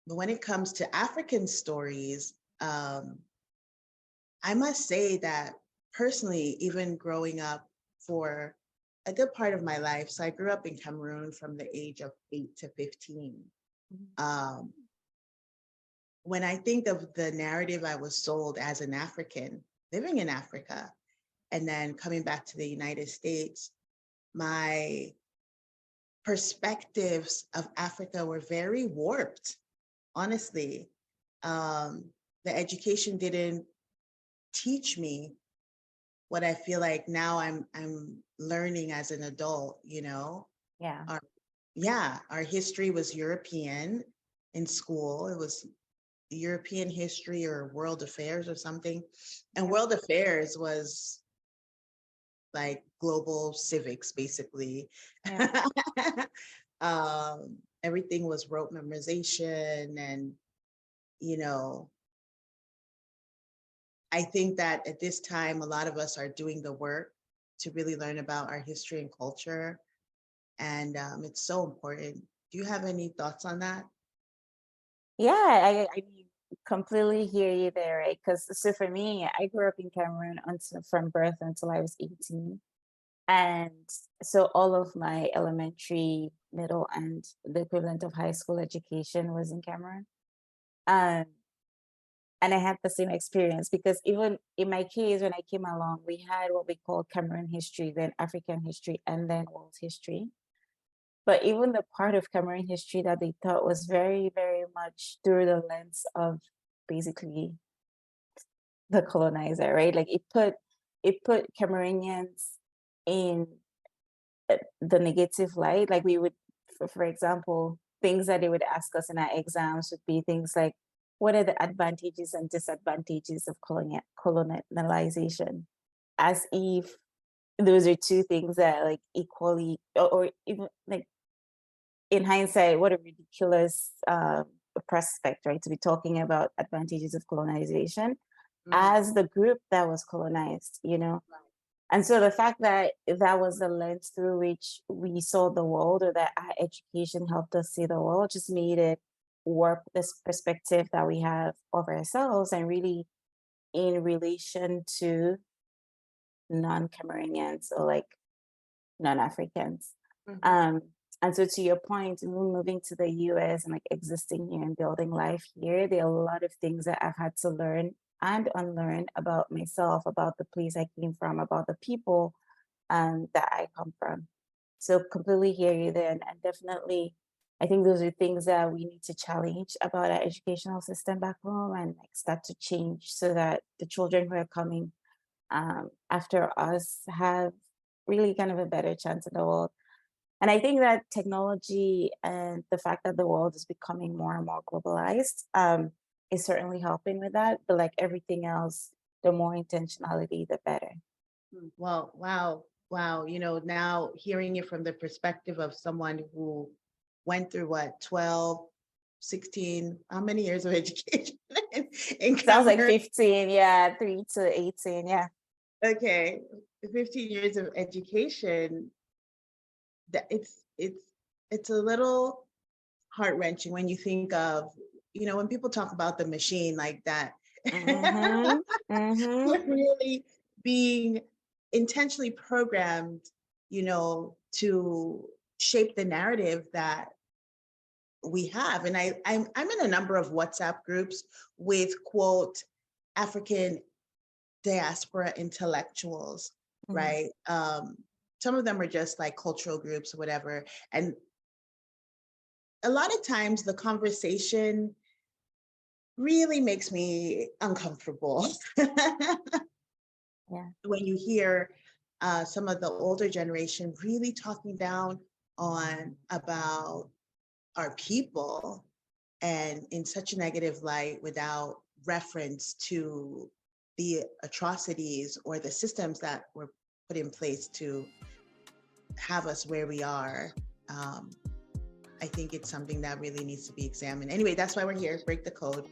But when it comes to African stories, I must say that personally, even growing up for a good part of my life, so I grew up in Cameroon from the age of 8 to 15. Um, when I think of the narrative I was sold as an African living in Africa, and then coming back to the United States, my perspectives of Africa were very warped, honestly. The education didn't teach me what I feel like now I'm learning as an adult, you know? Yeah. Our history was European in school. It was European history or world affairs or something. And world affairs was like global civics, basically. Yeah. Everything was rote memorization. And, you know, I think that at this time, a lot of us are doing the work to really learn about our history and culture. And it's so important. Do you have any thoughts on that? Yeah, I mean, completely hear you there, right? Because so for me, I grew up in Cameroon until from birth until I was 18. And so all of my elementary, middle, and the equivalent of high school education was in Cameroon. Um, and I had the same experience because even in my case, when I came along, we had what we call Cameroon history, then African history, and then world history. But even the part of Cameroon history that they taught was very, very much through the lens of basically the colonizer, right? Like it put Cameroonians in the negative light. Like we would, for example, things that they would ask us in our exams would be things like, what are the advantages and disadvantages of colonization? As if those are two things that like equally, or even like in hindsight, what a ridiculous prospect, right? To be talking about advantages of colonization Mhm. as the group that was colonized, you know? And so the fact that that was the lens through which we saw the world, or that our education helped us see the world, just made it warp this perspective that we have of ourselves and really in relation to non-Cameroonians or like non-Africans. Mhm. Um, and so to your point, moving to the US and like existing here and building life here, there are a lot of things that I've had to learn and unlearn about myself, about the place I came from, about the people that I come from. So completely hear you there. And definitely, I think those are things that we need to challenge about our educational system back home and like start to change so that the children who are coming after us have really kind of a better chance in the world. And I think that technology and the fact that the world is becoming more and more globalized is certainly helping with that. But like everything else, the more intentionality, the better. Well, wow, wow. You know, now hearing it from the perspective of someone who went through what, 12, 16, how many years of education in Sounds like Cameroon? 15, yeah, 3 to 18, yeah. Okay, 15 years of education, that it's a little heart-wrenching when you think of, you know, when people talk about the machine like that, Mm-hmm. Mm-hmm. we're really being intentionally programmed, you know, to shape the narrative that we have. And I'm in a number of WhatsApp groups with quote African diaspora intellectuals, Mm-hmm. right? Some of them are just like cultural groups or whatever. And a lot of times the conversation really makes me uncomfortable Yeah. when you hear some of the older generation really talking down on about our people and in such a negative light without reference to the atrocities or the systems that were put in place to have us where we are. Um, I think it's something that really needs to be examined. Anyway, that's why we're here, Break the Code.